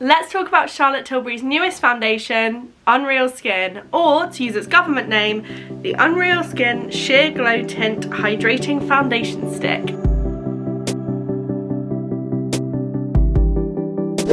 Let's talk about Charlotte Tilbury's newest foundation, Unreal Skin, or to use its government name, the Unreal Skin Sheer Glow Tint Hydrating Foundation Stick.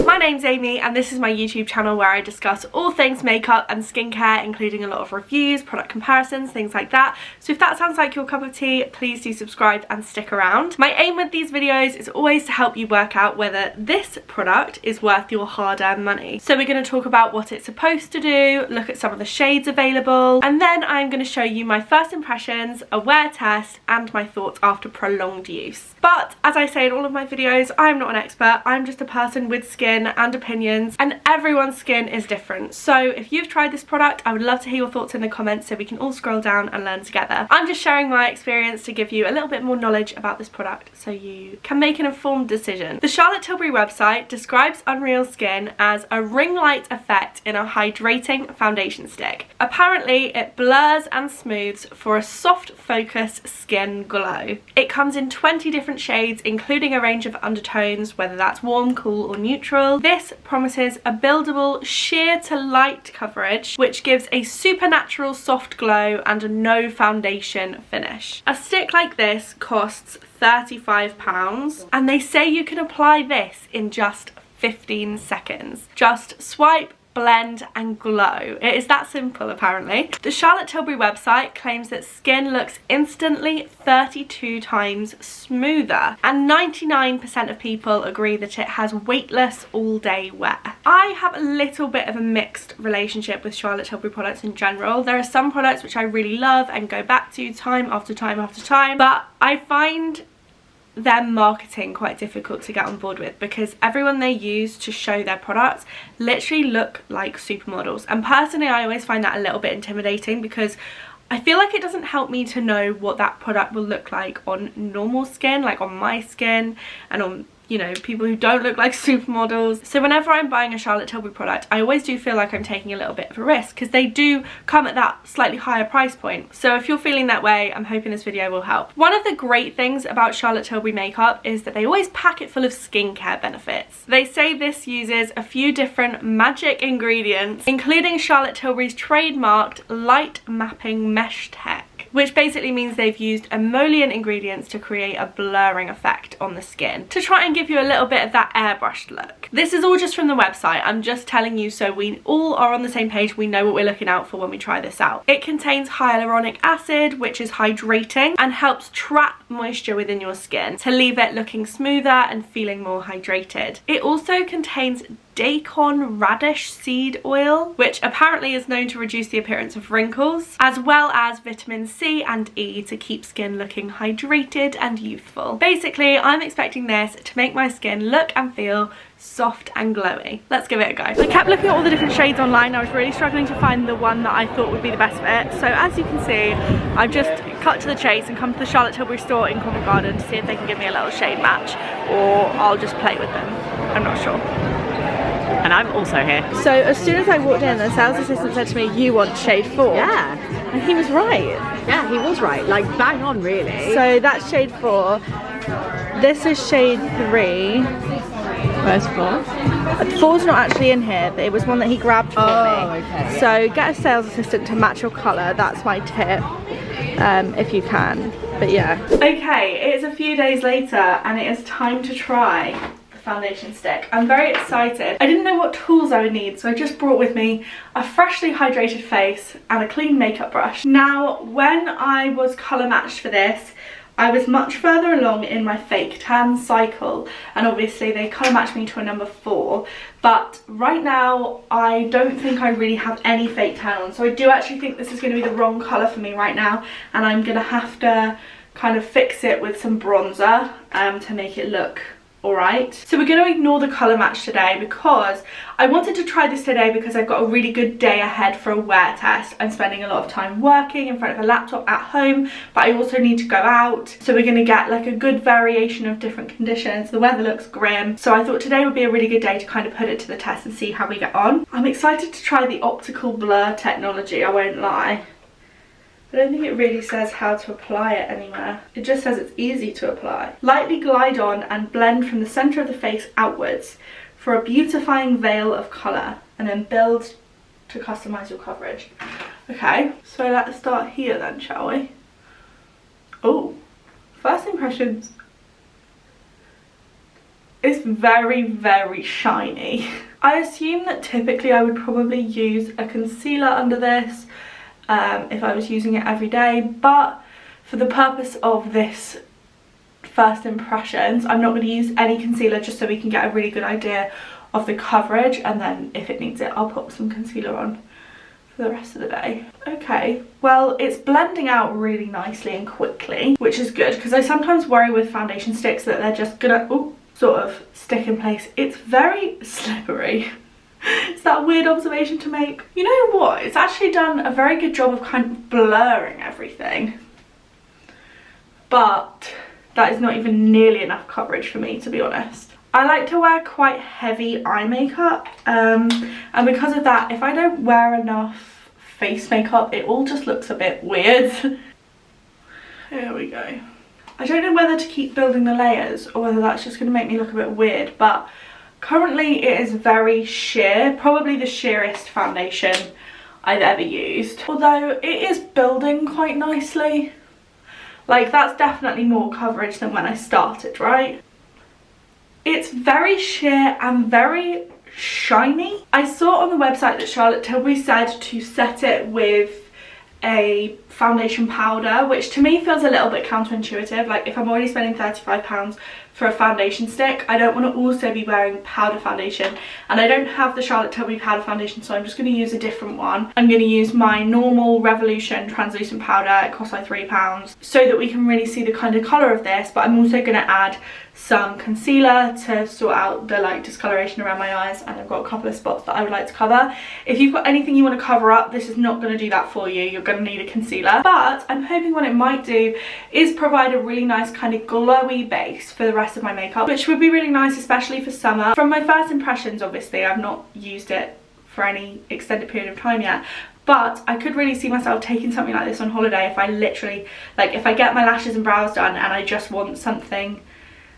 My name's Amy and this is my YouTube channel where I discuss all things makeup and skincare, including a lot of reviews, product comparisons, things like that. So if that sounds like your cup of tea, please do subscribe and stick around. My aim with these videos is always to help you work out whether this product is worth your hard-earned money. So we're going to talk about what it's supposed to do, look at some of the shades available, and then I'm going to show you my first impressions, a wear test, and my thoughts after prolonged use. But as I say in all of my videos, I'm not an expert, I'm just a person with skin and opinions, and everyone's skin is different. So if you've tried this product, I would love to hear your thoughts in the comments so we can all scroll down and learn together. I'm just sharing my experience to give you a little bit more knowledge about this product so you can make an informed decision. The Charlotte Tilbury website describes Unreal Skin as a ring light effect in a hydrating foundation stick. Apparently it blurs and smooths for a soft focus skin glow. It comes in 20 different shades, including a range of undertones, whether that's warm, cool or neutral. This promises a buildable sheer to light coverage, which gives a supernatural soft glow and a no foundation finish. A stick like this costs £35 and they say you can apply this in just 15 seconds. Just swipe, blend and glow. It is that simple apparently. The Charlotte Tilbury website claims that skin looks instantly 32 times smoother, and 99% of people agree that it has weightless all day wear. I have a little bit of a mixed relationship with Charlotte Tilbury products in general. There are some products which I really love and go back to time after time after time, but I find their marketing quite difficult to get on board with because everyone they use to show their products literally look like supermodels, and personally I always find that a little bit intimidating because I feel like it doesn't help me to know what that product will look like on normal skin, like on my skin and on, you know, people who don't look like supermodels. So whenever I'm buying a Charlotte Tilbury product, I always do feel like I'm taking a little bit of a risk because they do come at that slightly higher price point. So if you're feeling that way, I'm hoping this video will help. One of the great things about Charlotte Tilbury makeup is that they always pack it full of skincare benefits. They say this uses a few different magic ingredients, including Charlotte Tilbury's trademarked light mapping mesh tech, which basically means they've used emollient ingredients to create a blurring effect on the skin to try and give you a little bit of that airbrushed look. This is all just from the website. I'm just telling you so we all are on the same page, we know what we're looking out for when we try this out. It contains hyaluronic acid, which is hydrating and helps trap moisture within your skin to leave it looking smoother and feeling more hydrated. It also contains daikon radish seed oil, which apparently is known to reduce the appearance of wrinkles, as well as vitamin C and E to keep skin looking hydrated and youthful. Basically, I'm expecting this to make my skin look and feel soft and glowy. Let's give it a go. I kept looking at all the different shades online. I was really struggling to find the one that I thought would be the best fit. So as you can see, I've just cut to the chase and come to the Charlotte Tilbury store in Covent Garden to see if they can give me a little shade match, or I'll just play with them. I'm not sure. And I'm also here. So as soon as I walked in, the sales assistant said to me, "You want shade 4?" Yeah. And he was right. Yeah, he was right. Like, bang on, really. So that's shade 4. This is shade 3. Where's 4? 4's not actually in here. It was one that he grabbed for me. Okay. So get a sales assistant to match your colour. That's my tip, if you can. But yeah. Okay, it is a few days later and it is time to try foundation stick. I'm very excited. I didn't know what tools I would need, so I just brought with me a freshly hydrated face and a clean makeup brush. Now, when I was colour matched for this, I was much further along in my fake tan cycle, and obviously they colour matched me to a number 4, but right now I don't think I really have any fake tan on, so I do actually think this is going to be the wrong colour for me right now, and I'm going to have to kind of fix it with some bronzer to make it look alright. So we're going to ignore the colour match today because I wanted to try this today because I've got a really good day ahead for a wear test. I'm spending a lot of time working in front of a laptop at home, but I also need to go out. So we're going to get like a good variation of different conditions. The weather looks grim. So I thought today would be a really good day to kind of put it to the test and see how we get on. I'm excited to try the optical blur technology, I won't lie. I don't think it really says how to apply it anywhere. It just says it's easy to apply. Lightly glide on and blend from the centre of the face outwards. for a beautifying veil of colour, and then build to customise your coverage. Okay, so let's start here then, shall we? Oh, first impressions. It's very, very shiny. I assume that typically I would probably use a concealer under this if I was using it every day, but for the purpose of this first impressions, I'm not going to use any concealer, just so we can get a really good idea of the coverage, and then if it needs it, I'll put some concealer on for the rest of the day. Okay, well, it's blending out really nicely and quickly, which is good, because I sometimes worry with foundation sticks that they're just gonna sort of stick in place. It's very slippery. Is that a weird observation to make? You know what? It's actually done a very good job of kind of blurring everything. But that is not even nearly enough coverage for me, to be honest. I like to wear quite heavy eye makeup. And because of that, if I don't wear enough face makeup, it all just looks a bit weird. Here we go. I don't know whether to keep building the layers or whether that's just going to make me look a bit weird, but currently it is very sheer, probably the sheerest foundation I've ever used. Although it is building quite nicely. Like, that's definitely more coverage than when I started, right? It's very sheer and very shiny. I saw on the website that Charlotte Tilbury said to set it with a foundation powder, which to me feels a little bit counterintuitive. Like, if I'm already spending £35 for a foundation stick, I don't want to also be wearing powder foundation, and I don't have the Charlotte Tilbury powder foundation, so I'm just going to use a different one. I'm going to use my normal Revolution translucent powder. It costs like £3, so that we can really see the kind of colour of this, but I'm also going to add some concealer to sort out the like discoloration around my eyes, and I've got a couple of spots that I would like to cover. If you've got anything you want to cover up, this is not going to do that for you. You're going to need a concealer, but I'm hoping what it might do is provide a really nice kind of glowy base for the rest of my makeup, which would be really nice, especially for summer. From my first impressions, obviously I've not used it for any extended period of time yet, but I could really see myself taking something like this on holiday if I literally, like, if I get my lashes and brows done and I just want something.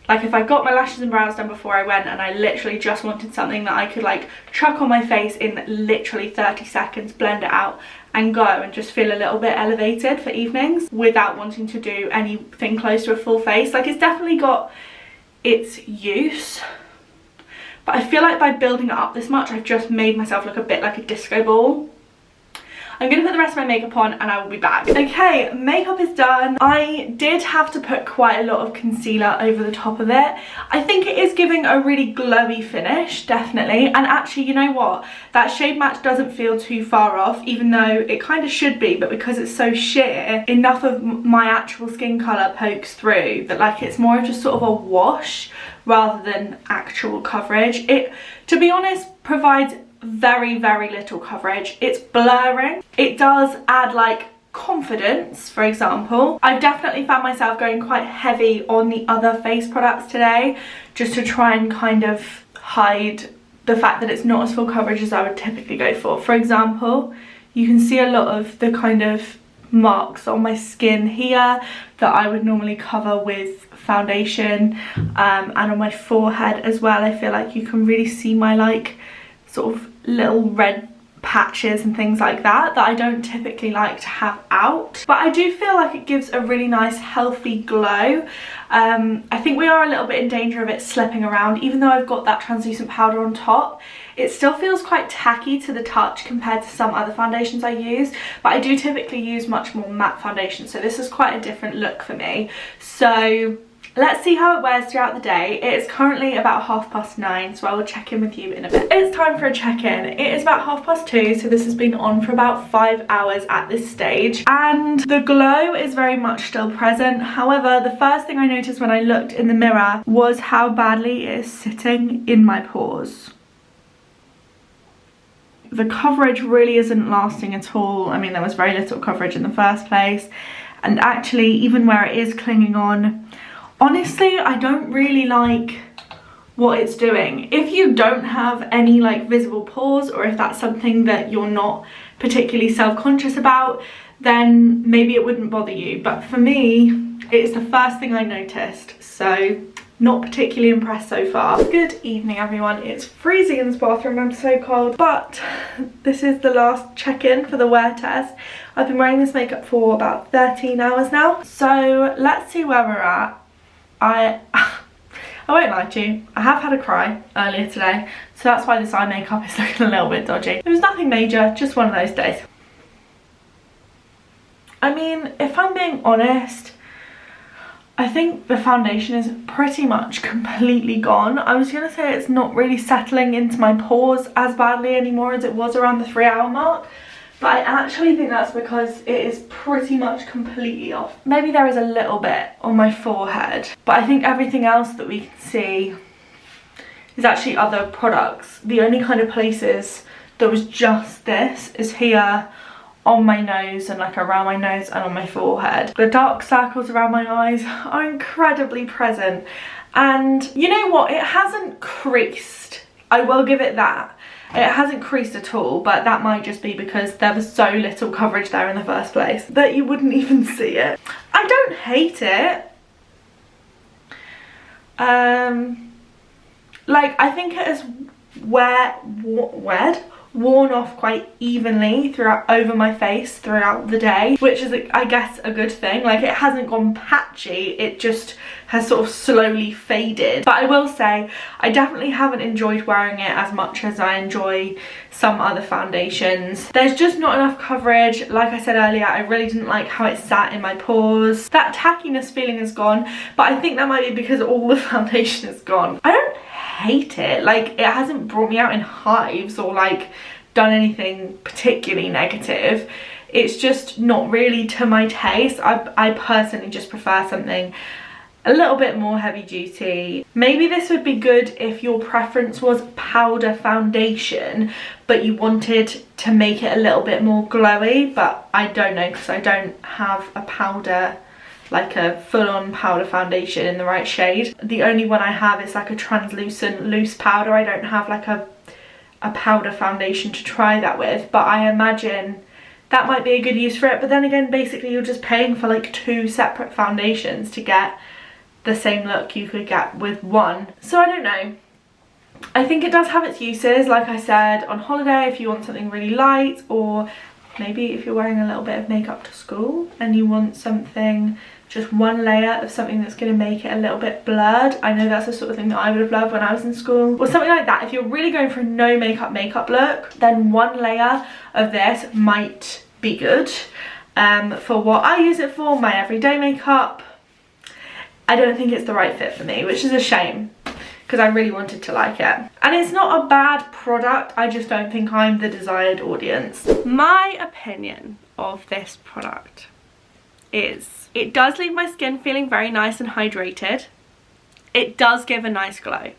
Like, if I got my lashes and brows done before I went and I literally just wanted something that I could like chuck on my face in literally 30 seconds, blend it out and go, and just feel a little bit elevated for evenings without wanting to do anything close to a full face. Like, it's definitely got its use, but I feel like by building it up this much, I've just made myself look a bit like a disco ball. I'm going to put the rest of my makeup on and I will be back. Okay, makeup is done. I did have to put quite a lot of concealer over the top of it. I think it is giving a really glowy finish, definitely. And actually, you know what? That shade match doesn't feel too far off, even though it kind of should be, but because it's so sheer, enough of my actual skin colour pokes through that like it's more of just sort of a wash rather than actual coverage. It, to be honest, provides very, very little coverage. It's blurring. It does add like confidence, for example. I've definitely found myself going quite heavy on the other face products today, just to try and kind of hide the fact that it's not as full coverage as I would typically go for. For example, you can see a lot of the kind of marks on my skin here that I would normally cover with foundation, and on my forehead as well. I feel like you can really see my like sort of little red patches and things like that I don't typically like to have out, but I do feel like it gives a really nice healthy glow. I think we are a little bit in danger of it slipping around. Even though I've got that translucent powder on top, it still feels quite tacky to the touch compared to some other foundations I use, but I do typically use much more matte foundation, so this is quite a different look for me. So let's see how it wears throughout the day. It is currently about 9:30, so I will check in with you in a bit. It's time for a check-in. It is about 2:30, so this has been on for about 5 hours at this stage, and the glow is very much still present. However, the first thing I noticed when I looked in the mirror was how badly it is sitting in my pores. The coverage really isn't lasting at all. I mean, there was very little coverage in the first place, and actually even where it is clinging on, honestly, I don't really like what it's doing. If you don't have any like visible pores, or if that's something that you're not particularly self-conscious about, then maybe it wouldn't bother you. But for me, it's the first thing I noticed. So not particularly impressed so far. Good evening everyone, it's freezing in this bathroom, I'm so cold, but this is the last check-in for the wear test. I've been wearing this makeup for about 13 hours now, so let's see where we're at. I won't lie to you, I have had a cry earlier today, so that's why this eye makeup is looking a little bit dodgy. It was nothing major, just one of those days. I mean, if I'm being honest, I think the foundation is pretty much completely gone. I was gonna say it's not really settling into my pores as badly anymore as it was around the 3-hour mark, but I actually think that's because it is pretty much completely off. Maybe there is a little bit on my forehead, but I think everything else that we can see is actually other products. The only kind of places that was just this is here, on my nose and like around my nose and on my forehead. The dark circles around my eyes are incredibly present, and you know what, it hasn't creased, I will give it that. It hasn't creased at all, but that might just be because there was so little coverage there in the first place that you wouldn't even see it. I don't hate it. Like, I think it has worn off quite evenly over my face throughout the day, which is, I guess, a good thing. Like, it hasn't gone patchy, it just has sort of slowly faded. But I will say, I definitely haven't enjoyed wearing it as much as I enjoy some other foundations. There's just not enough coverage. Like I said earlier, I really didn't like how it sat in my pores. That tackiness feeling is gone, but I think that might be because all the foundation is gone. I don't hate it, like, it hasn't brought me out in hives or like done anything particularly negative. It's just not really to my taste. I personally just prefer something a little bit more heavy duty. Maybe this would be good if your preference was powder foundation but you wanted to make it a little bit more glowy, but I don't know because I don't have a powder, like a full-on powder foundation in the right shade. The only one I have is like a translucent loose powder. I don't have like a powder foundation to try that with, but I imagine that might be a good use for it. But then again, basically you're just paying for like 2 separate foundations to get the same look you could get with one. So I don't know. I think it does have its uses, like I said, on holiday if you want something really light, or maybe if you're wearing a little bit of makeup to school and you want something, just one layer of something that's going to make it a little bit blurred. I know that's the sort of thing that I would have loved when I was in school, or something like that. If you're really going for a no makeup look, then one layer of this might be good. For what I use it for, my everyday makeup, I don't think it's the right fit for me, which is a shame because I really wanted to like it. And it's not a bad product, I just don't think I'm the desired audience. My opinion of this product is, it does leave my skin feeling very nice and hydrated. It does give a nice glow.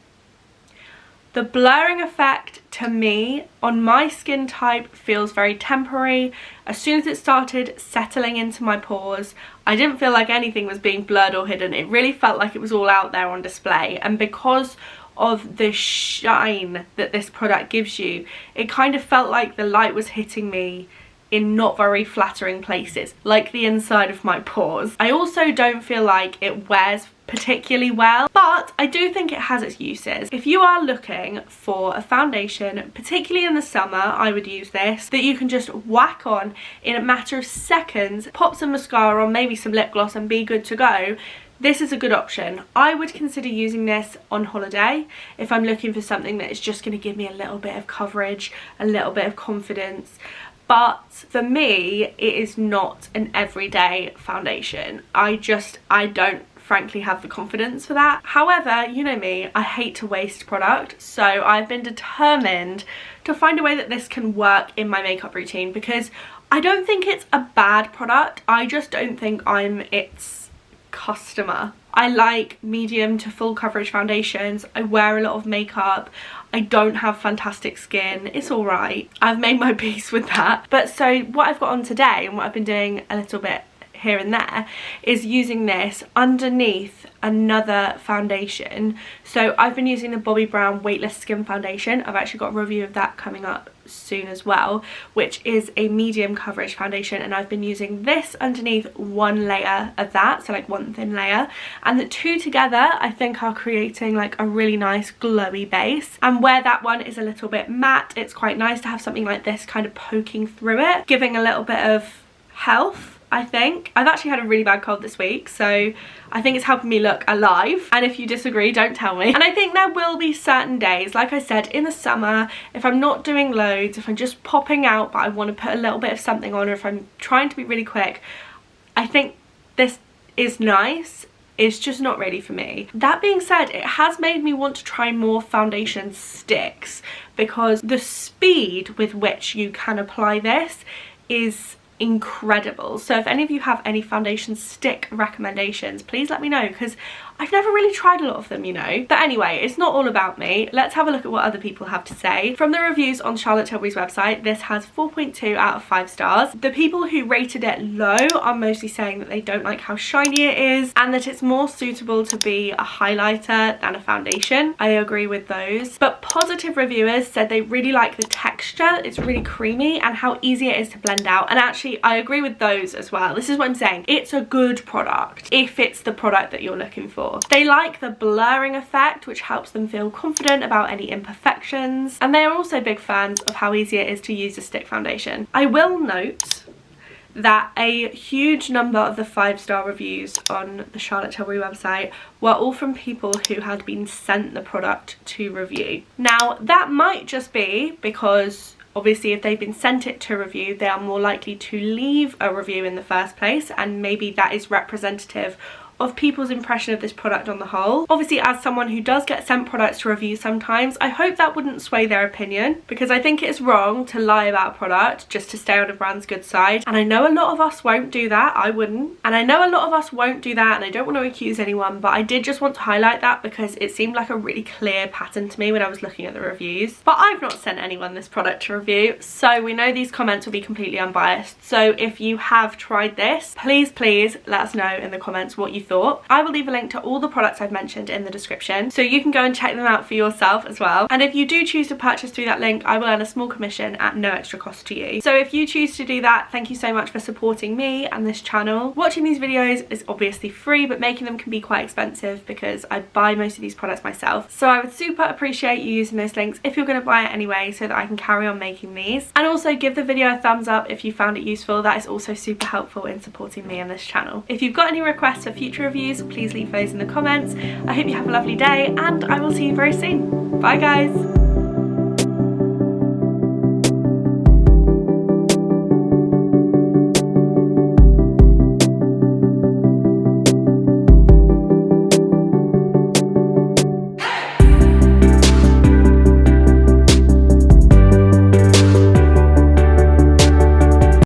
The blurring effect to me on my skin type feels very temporary. As soon as it started settling into my pores, I didn't feel like anything was being blurred or hidden. It really felt like it was all out there on display, and because of the shine that this product gives you, it kind of felt like the light was hitting me in not very flattering places, like the inside of my pores. I also don't feel like it wears particularly well, but I do think it has its uses. If you are looking for a foundation, particularly in the summer, I would use this, that you can just whack on in a matter of seconds, pop some mascara on, maybe some lip gloss, and be good to go. This is a good option. I would consider using this on holiday if I'm looking for something that is just going to give me a little bit of coverage, a little bit of confidence. But for me, it is not an everyday foundation. I don't frankly have the confidence for that. However, you know me, I hate to waste product, so I've been determined to find a way that this can work in my makeup routine, because I don't think it's a bad product, I just don't think I'm its customer. I like medium to full coverage foundations, I wear a lot of makeup, I don't have fantastic skin, it's alright. I've made my peace with that. But so what I've got on today and what I've been doing a little bit here and there, is using this underneath another foundation. So I've been using the Bobbi Brown Weightless Skin Foundation. I've actually got a review of that coming up soon as well, which is a medium coverage foundation, and I've been using this underneath one layer of that, so like one thin layer, and the two together I think are creating like a really nice glowy base. And where that one is a little bit matte, it's quite nice to have something like this kind of poking through it, giving a little bit of health. I think I've actually had a really bad cold this week, so I think it's helping me look alive, and if you disagree, don't tell me. And I think there will be certain days, like I said, in the summer, if I'm not doing loads, if I'm just popping out but I want to put a little bit of something on, or if I'm trying to be really quick, I think this is nice. It's just not really for me. That being said, it has made me want to try more foundation sticks, because the speed with which you can apply this is incredible. So if any of you have any foundation stick recommendations, please let me know, because I've never really tried a lot of them, you know. But anyway, it's not all about me. Let's have a look at what other people have to say. From the reviews on Charlotte Tilbury's website, this has 4.2 out of 5 stars. The people who rated it low are mostly saying that they don't like how shiny it is, and that it's more suitable to be a highlighter than a foundation. I agree with those. But positive reviewers said they really like the texture, it's really creamy, and how easy it is to blend out. And actually, I agree with those as well. This is what I'm saying. It's a good product if it's the product that you're looking for. They like the blurring effect, which helps them feel confident about any imperfections, and they are also big fans of how easy it is to use a stick foundation. I will note that a huge number of the 5-star reviews on the Charlotte Tilbury website were all from people who had been sent the product to review. Now, that might just be because obviously if they've been sent it to review, they are more likely to leave a review in the first place, and maybe that is representative of people's impression of this product on the whole. Obviously, as someone who does get sent products to review sometimes, I hope that wouldn't sway their opinion, because I think it's wrong to lie about a product just to stay on a brand's good side. And I know a lot of us won't do that. I wouldn't. And I know a lot of us won't do that, and I don't want to accuse anyone, but I did just want to highlight that because it seemed like a really clear pattern to me when I was looking at the reviews. But I've not sent anyone this product to review, so we know these comments will be completely unbiased. So if you have tried this, please let us know in the comments what you thought. I will leave a link to all the products I've mentioned in the description, so you can go and check them out for yourself as well. And if you do choose to purchase through that link, I will earn a small commission at no extra cost to you. So if you choose to do that, thank you so much for supporting me and this channel. Watching these videos is obviously free, but making them can be quite expensive because I buy most of these products myself. So I would super appreciate you using those links if you're going to buy it anyway, so that I can carry on making these. And also give the video a thumbs up if you found it useful. That is also super helpful in supporting me and this channel. If you've got any requests for future reviews, please leave those in the comments. I hope you have a lovely day, and I will see you very soon. Bye guys.